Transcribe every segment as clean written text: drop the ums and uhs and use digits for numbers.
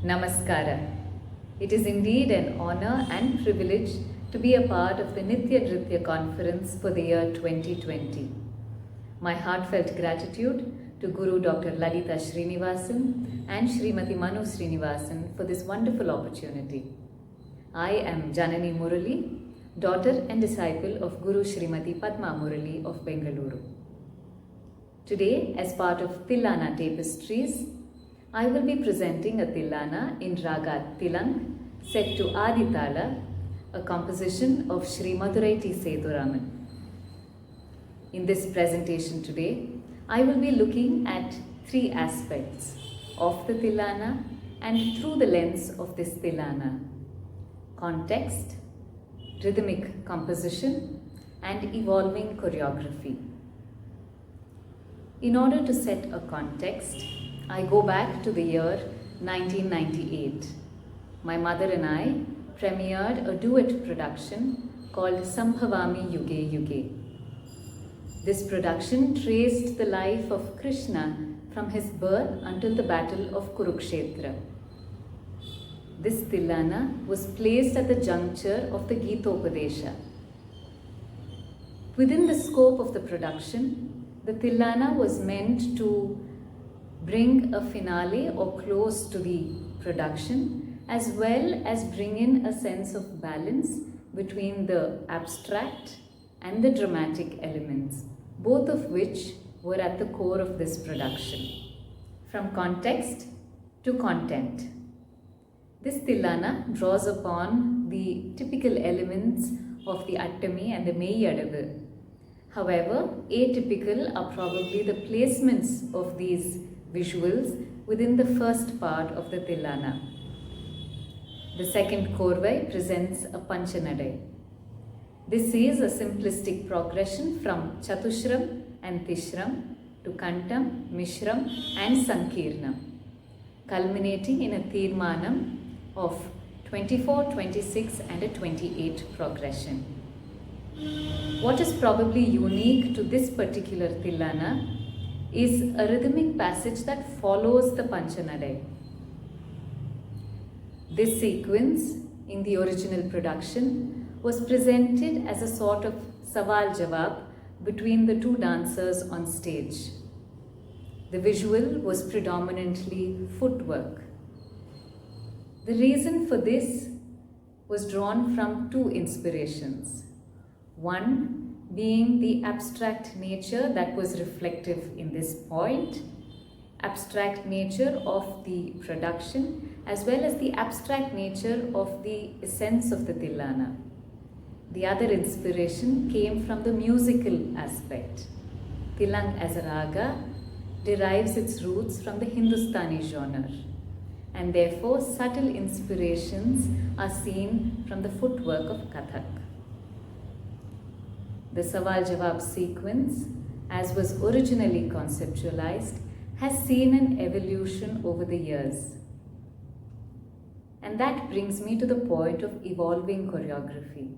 Namaskara. It is indeed an honor and privilege to be a part of the Nitya Nrutya Conference for the year 2020. My heartfelt gratitude to Guru Dr. Lalita Srinivasan and Srimati Manu Srinivasan for this wonderful opportunity. I am Janani Murali, daughter and disciple of Guru Srimati Padma Murali of Bengaluru. Today, as part of Thillana Tapestries, I will be presenting a Thillana in Raga Thilang set to Adi Tala, a composition of Sri Madurai T. Sethuraman. In this presentation today, I will be looking at three aspects of the Thillana and through the lens of this Thillana: context, rhythmic composition, and evolving choreography. In order to set a context, I go back to the year 1998. My mother and I premiered a duet production called Sambhavami Yuge Yuge. This production traced the life of Krishna from his birth until the battle of Kurukshetra. This Thillana was placed at the juncture of the Gitopadesha. Within the scope of the production, the Thillana was meant to bring a finale or close to the production, as well as bring in a sense of balance between the abstract and the dramatic elements, both of which were at the core of this production. From context to content. This Thillana draws upon the typical elements of the Attami and the Meyyadavu. However, atypical are probably the placements of these visuals within the first part of the Thillana. The second korvai presents a Panchanadai. This is a simplistic progression from Chatushram and Tishram to Kantam, Mishram and Sankirnam, culminating in a Tirmanam of 24, 26 and a 28 progression. What is probably unique to this particular Thillana is a rhythmic passage that follows the Panchanadai. This sequence in the original production was presented as a sort of Sawal Jawab between the two dancers on stage. The visual was predominantly footwork. The reason for this was drawn from two inspirations. One being the abstract nature that was reflective in this point, abstract nature of the production, as well as the abstract nature of the essence of the Thillana. The other inspiration came from the musical aspect. Thilang as a raga derives its roots from the Hindustani genre, and therefore subtle inspirations are seen from the footwork of Kathak. The Sawal Jawab sequence, as was originally conceptualized, has seen an evolution over the years. And that brings me to the point of evolving choreography.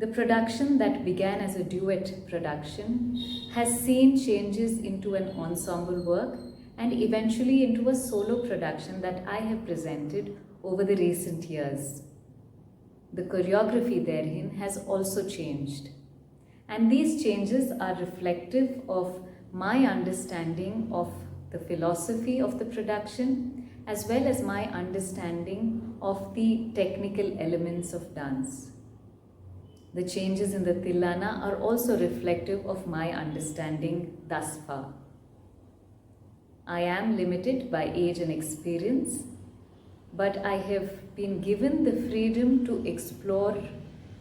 The production that began as a duet production has seen changes into an ensemble work and eventually into a solo production that I have presented over the recent years. The choreography therein has also changed. And these changes are reflective of my understanding of the philosophy of the production, as well as my understanding of the technical elements of dance. The changes in the Thillana are also reflective of my understanding thus far. I am limited by age and experience, but I have been given the freedom to explore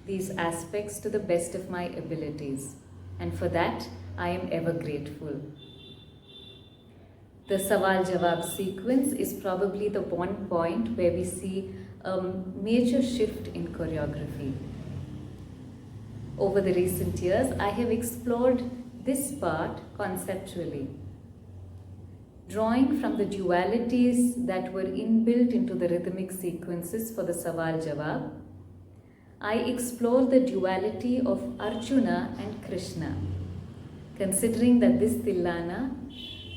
these aspects to the best of my abilities, and for that I am ever grateful. The Sawal Jawab sequence is probably the one point where we see a major shift in choreography. Over the recent years, I have explored this part conceptually, drawing from the dualities that were inbuilt into the rhythmic sequences for the Sawal Jawab. I explore the duality of Arjuna and Krishna, considering that this Thillana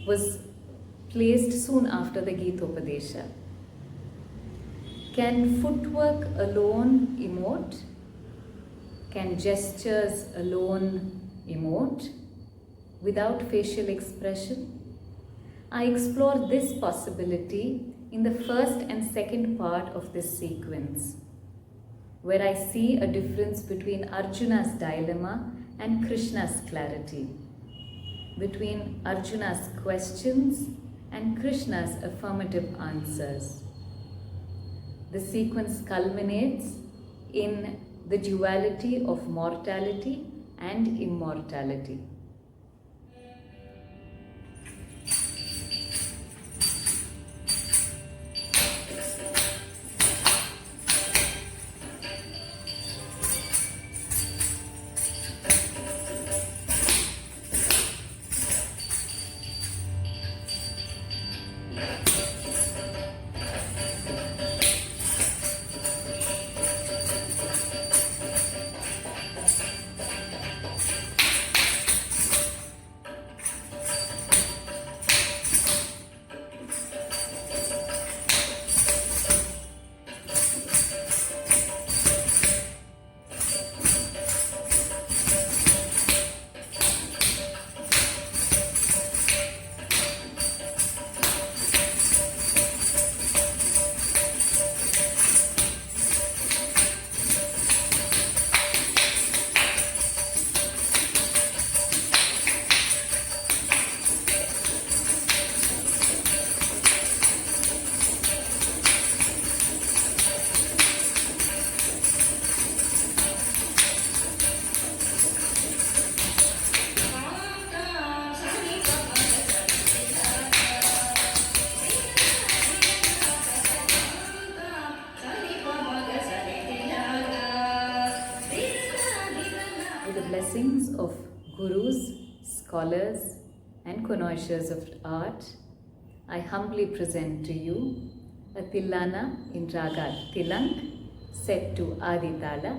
was placed soon after the Gitopadesha. Can footwork alone emote? Can gestures alone emote without facial expression? I explore this possibility in the first and second part of this sequence, where I see a difference between Arjuna's dilemma and Krishna's clarity, between Arjuna's questions and Krishna's affirmative answers. The sequence culminates in the duality of mortality and immortality. Blessings of gurus, scholars, and connoisseurs of art, I humbly present to you a Thillana in Raga Thilang, set to Adi Tala,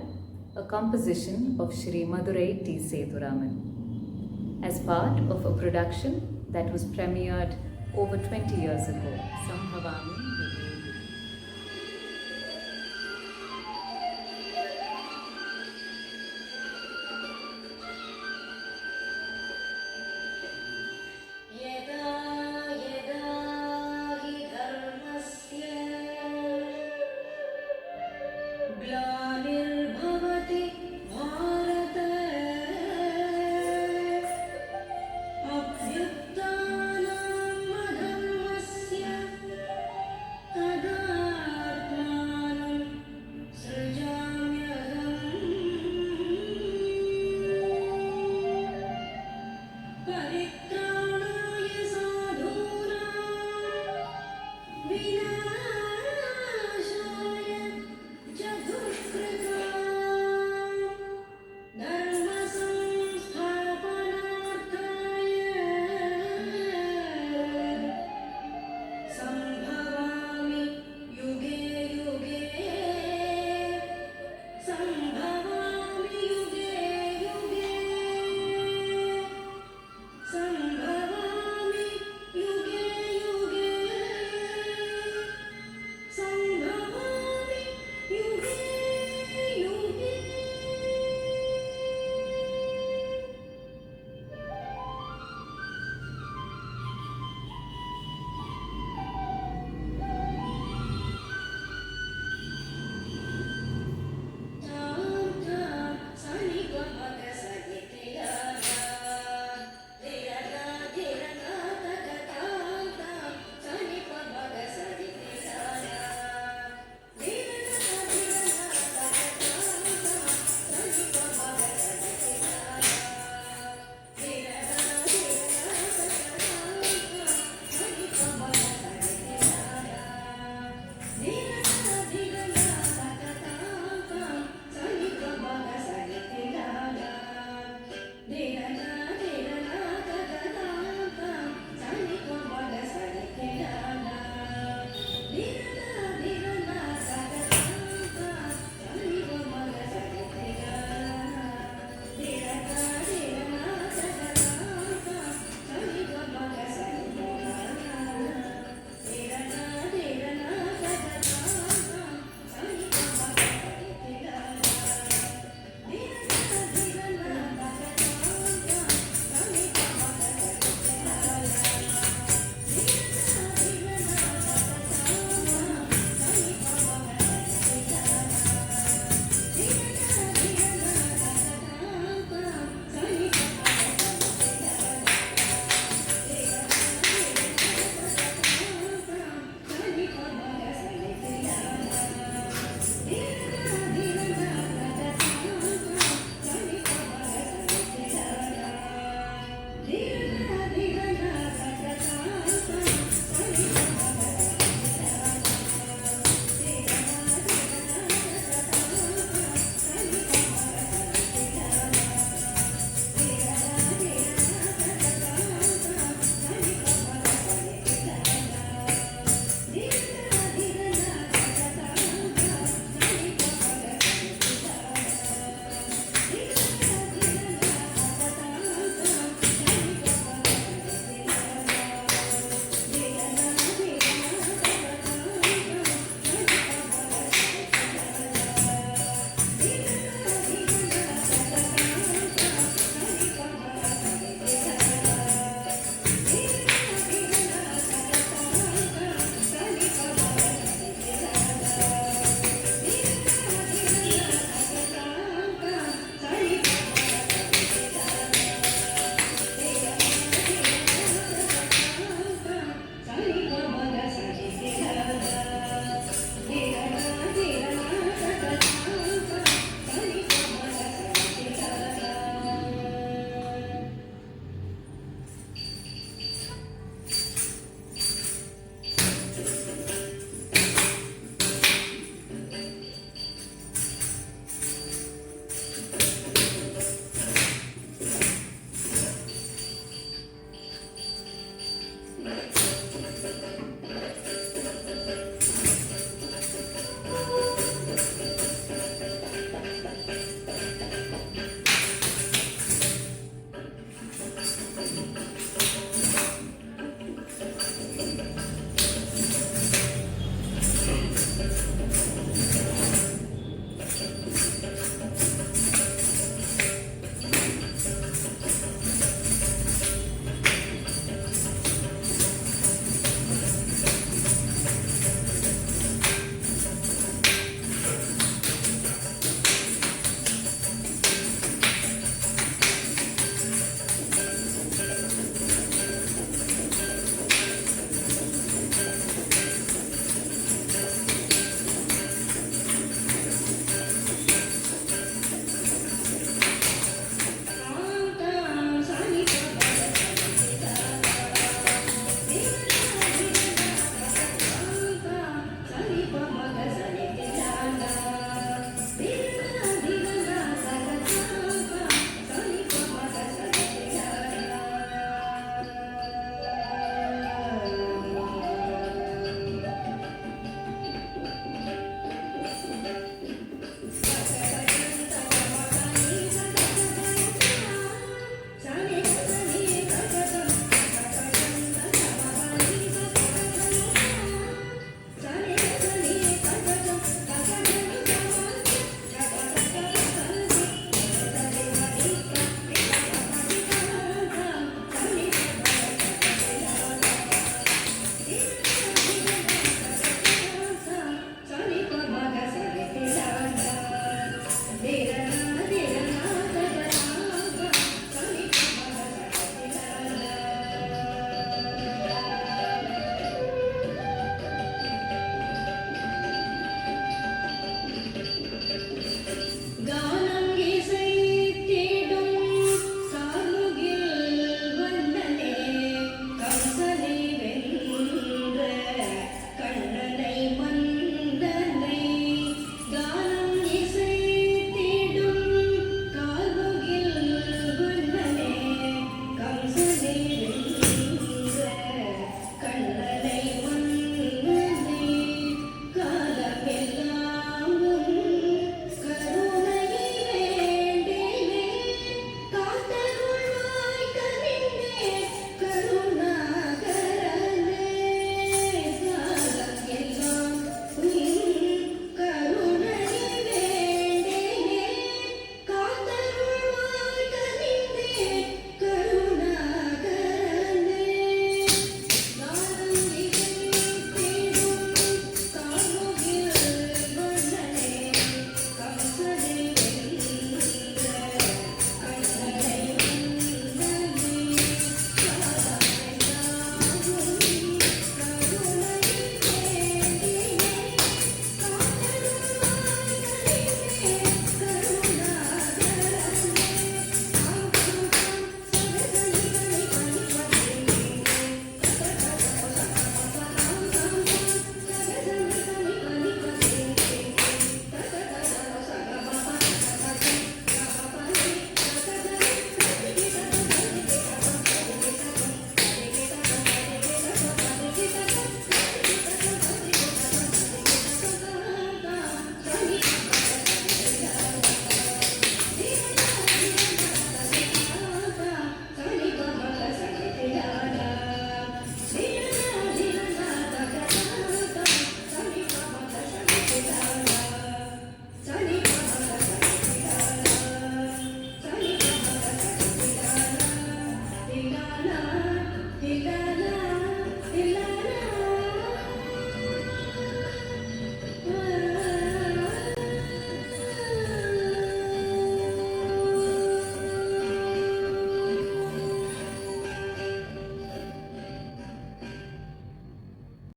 a composition of Shri Madurai T. Sethuraman, as part of a production that was premiered over 20 years ago, Sambhavami. परित्राणाय साधूनां